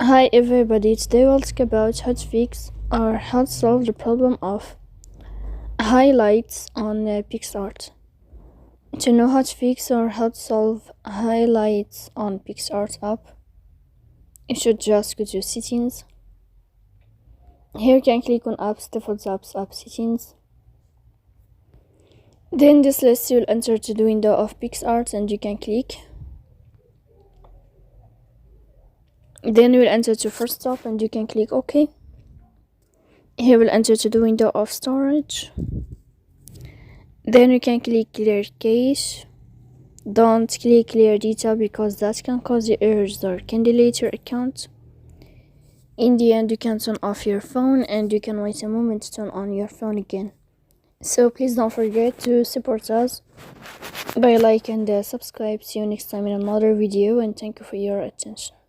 Hi everybody, today we'll talk about how to fix or how to solve the problem of highlights on Picsart. To know how to fix or how to solve highlights on Picsart app, you should just go to settings. Here you can click on apps, default apps, app settings. Then this list will enter to the window of Picsart and you can click. Then we'll enter to first stop and you can click OK. Here we'll enter to the window of storage. Then you can click clear cache. Don't click clear data because that can cause you errors or can delete your account. In the end, you can turn off your phone and you can wait a moment to turn on your phone again. So please don't forget to support us by like and subscribe. See you next time in another video and thank you for your attention.